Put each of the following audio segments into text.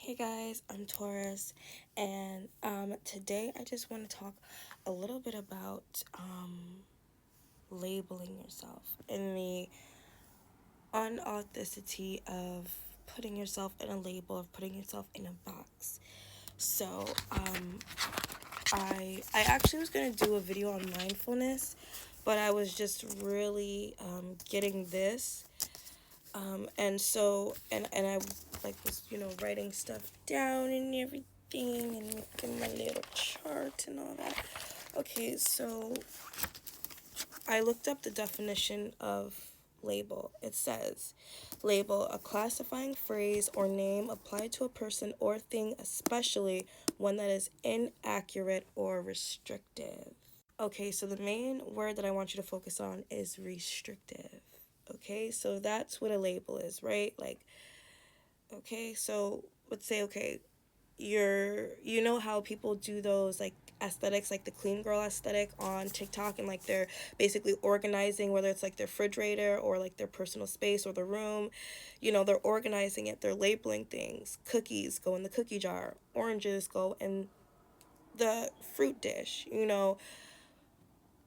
Hey guys, I'm Taurus, and today I just want to talk a little bit about labeling yourself and the unauthenticity of putting yourself in a label, of putting yourself in a box. So, I actually was gonna do a video on mindfulness, but I was just really getting this. And I like was writing stuff down and everything and making my little chart and all that. Okay, so I looked up the definition of label. It says label, a classifying phrase or name applied to a person or thing, especially one that is inaccurate or restrictive. Okay, so the main word that I want you to focus on is restrictive. Okay, so that's what a label is, right? Like, okay, so let's say, okay, you know how people do those like aesthetics, like the clean girl aesthetic on TikTok, and like they're basically organizing, whether it's like their refrigerator or like their personal space or the room, they're organizing it, they're labeling things. Cookies go in the cookie jar, oranges go in the fruit dish,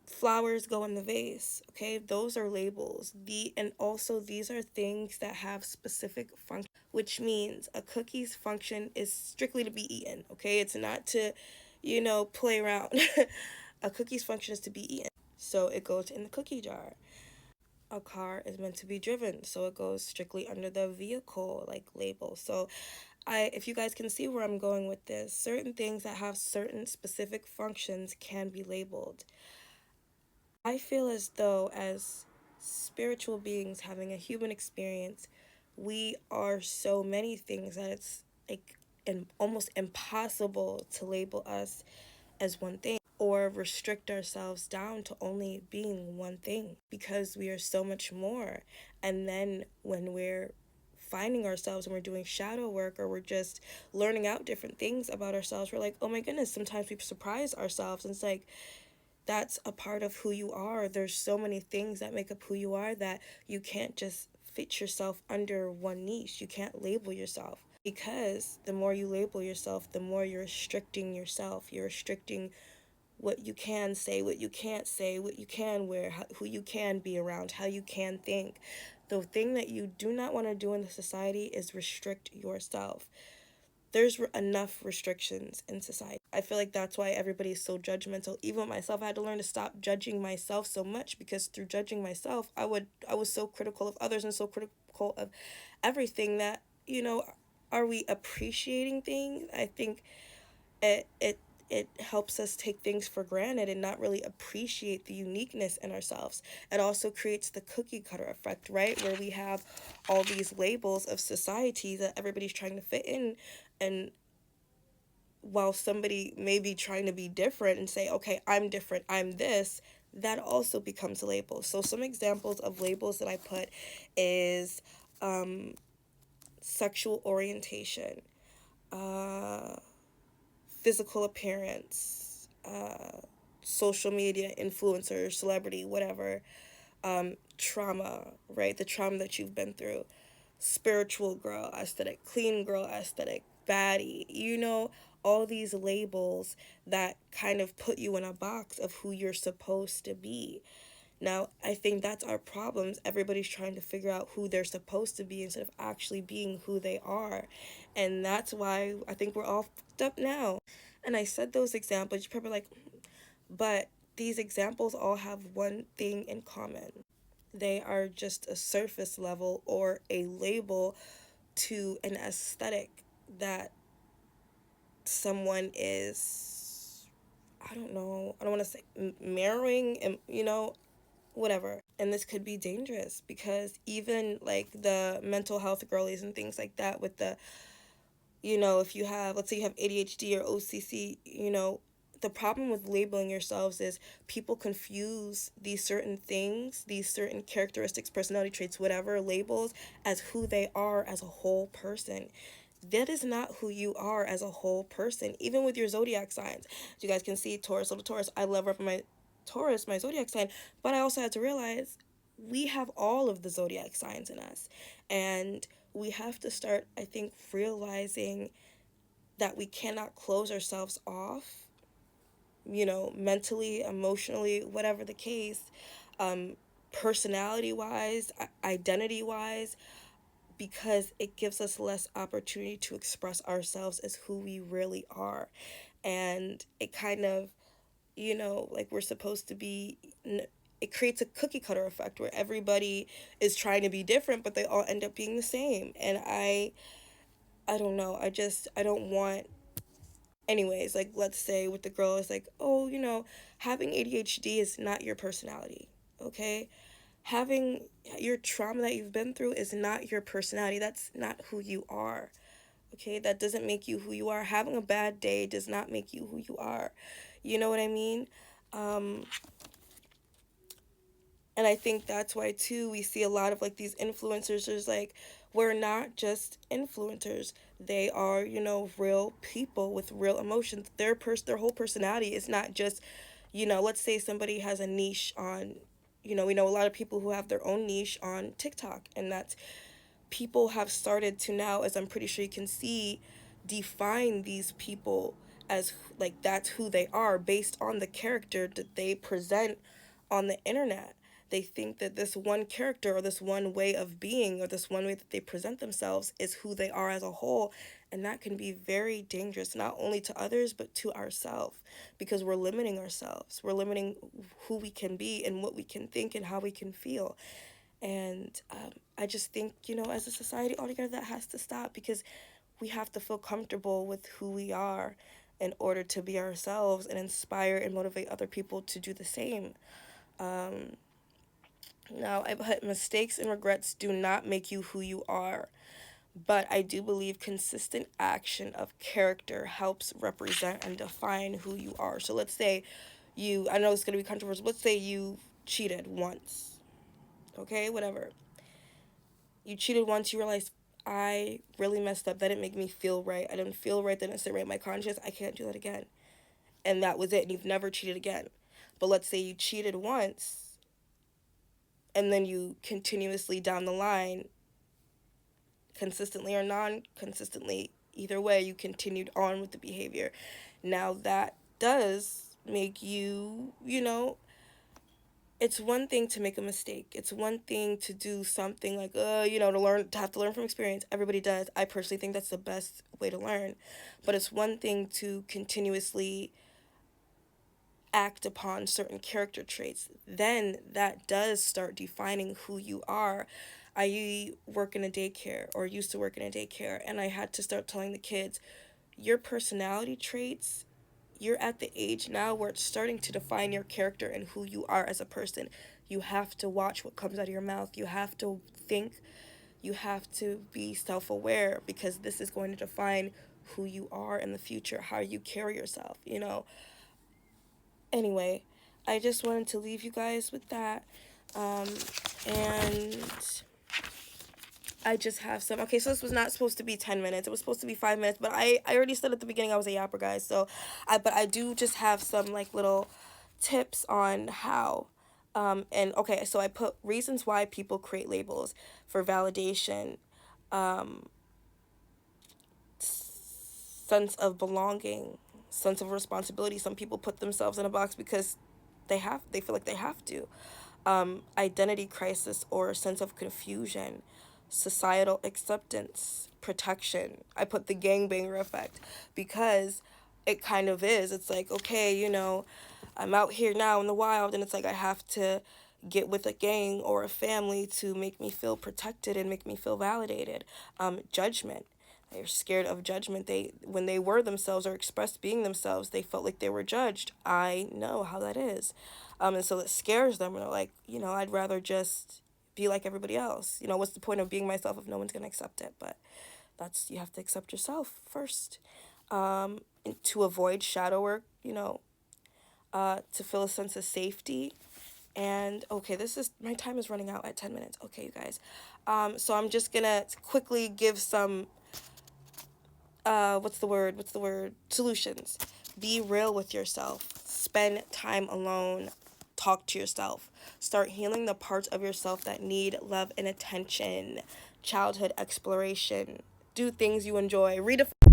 flowers go in the vase. Okay, those are labels. And also these are things that have specific function, which means a cookie's function is strictly to be eaten. Okay, it's not to play around. A cookie's function is to be eaten, so it goes in the cookie jar. A car is meant to be driven, so it goes strictly under the vehicle like label. So if you guys can see where I'm going with this, certain things that have certain specific functions can be labeled. I feel as though, as spiritual beings having a human experience, we are so many things that it's like almost impossible to label us as one thing or restrict ourselves down to only being one thing, because we are so much more. And then when we're finding ourselves and we're doing shadow work, or we're just learning out different things about ourselves, we're like, oh my goodness, sometimes we surprise ourselves, and it's like, that's a part of who you are. There's so many things that make up who you are that you can't just fit yourself under one niche. You can't label yourself, because the more you label yourself, the more you're restricting yourself. You're restricting what you can say, what you can't say, what you can wear, who you can be around, how you can think. The thing that you do not want to do in the society is restrict yourself. There's enough restrictions in society. I feel like that's why everybody's so judgmental. Even myself, I had to learn to stop judging myself so much, because through judging myself, I was so critical of others and so critical of everything that, are we appreciating things? I think it helps us take things for granted and not really appreciate the uniqueness in ourselves. It also creates the cookie cutter effect, right? Where we have all these labels of society that everybody's trying to fit in, and while somebody may be trying to be different and say, okay, I'm different, I'm this, that also becomes a label. So some examples of labels that I put is sexual orientation, uh, physical appearance, social media influencer, celebrity, whatever, trauma, right? The trauma that you've been through, spiritual girl aesthetic, clean girl aesthetic, baddie, all these labels that kind of put you in a box of who you're supposed to be. Now, I think that's our problems. Everybody's trying to figure out who they're supposed to be instead of actually being who they are. And that's why I think we're all fucked up now. And I said those examples, you're probably like, but these examples all have one thing in common. They are just a surface level or a label to an aesthetic that someone is, I don't know, I don't want to say mirroring, and whatever. And this could be dangerous, because even like the mental health girlies and things like that, with the, if you have, let's say you have ADHD or OCC, the problem with labeling yourselves is people confuse these certain things, these certain characteristics, personality traits, whatever labels, as who they are as a whole person. That is not who you are as a whole person. Even with your zodiac signs, as you guys can see, Taurus, little Taurus, I love repping my Taurus, my zodiac sign, but I also had to realize we have all of the zodiac signs in us, and we have to start, I think, realizing that we cannot close ourselves off, mentally, emotionally, whatever the case, um, personality wise, identity wise, because it gives us less opportunity to express ourselves as who we really are. And it kind of, like we're supposed to be. It creates a cookie cutter effect where everybody is trying to be different, but they all end up being the same. And I don't know. I don't want. Anyways, like let's say with the girl, it's like, oh, having ADHD is not your personality, okay? Having your trauma that you've been through is not your personality. That's not who you are, okay? That doesn't make you who you are. Having a bad day does not make you who you are. You know what I mean? Um, and I think that's why too we see a lot of like these influencers. There's like, we're not just influencers. They are, real people with real emotions. Their whole personality is not just, let's say somebody has a niche on, we know a lot of people who have their own niche on TikTok, and that's, people have started to now, as I'm pretty sure you can see, define these people as like that's who they are based on the character that they present on the internet. They think that this one character or this one way of being or this one way that they present themselves is who they are as a whole. And that can be very dangerous, not only to others, but to ourselves, because we're limiting ourselves. We're limiting who we can be and what we can think and how we can feel. And I just think, as a society altogether, that has to stop, because we have to feel comfortable with who we are in order to be ourselves and inspire and motivate other people to do the same. Um, Now, I put mistakes and regrets do not make you who you are, but I do believe consistent action of character helps represent and define who you are. So let's say I know it's going to be controversial, let's say you cheated once, okay, whatever. You cheated once, you realize, I really messed up. That didn't make me feel right. I didn't feel right. That didn't sit right in my conscience. I can't do that again. And that was it. And you've never cheated again. But let's say you cheated once and then you continuously down the line, consistently or non consistently, either way, you continued on with the behavior. Now that does make you, it's one thing to make a mistake. It's one thing to do something like, to have to learn from experience. Everybody does. I personally think that's the best way to learn. But it's one thing to continuously act upon certain character traits. Then that does start defining who you are. I work in a daycare, or used to work in a daycare, and I had to start telling the kids, your personality traits, you're at the age now where it's starting to define your character and who you are as a person. You have to watch what comes out of your mouth. You have to think. You have to be self aware, because this is going to define who you are in the future, how you carry yourself. Anyway, I just wanted to leave you guys with that. Um, and I just have some. Okay, so this was not supposed to be 10 minutes. It was supposed to be 5 minutes, but I already said at the beginning I was a yapper, guys. So, but I do just have some like little tips on how. And okay, so I put reasons why people create labels: for validation, sense of belonging, sense of responsibility. Some people put themselves in a box because they feel like they have to. Identity crisis or sense of confusion, societal acceptance, protection. I put the gangbanger effect because it kind of is. It's like, okay, I'm out here now in the wild, and it's like I have to get with a gang or a family to make me feel protected and make me feel validated. Judgment. They're scared of judgment. When they were themselves or expressed being themselves, they felt like they were judged. I know how that is. And so it scares them, and they're like, I'd rather just be like everybody else. What's the point of being myself if no one's gonna accept it? But you have to accept yourself first. And to avoid shadow work, to feel a sense of safety. And okay, my time is running out at 10 minutes. Okay, you guys. So I'm just gonna quickly give some what's the word? Solutions. Be real with yourself. Spend time alone. Talk to yourself. Start healing the parts of yourself that need love and attention. childhood exploration. Do things you enjoy. Read a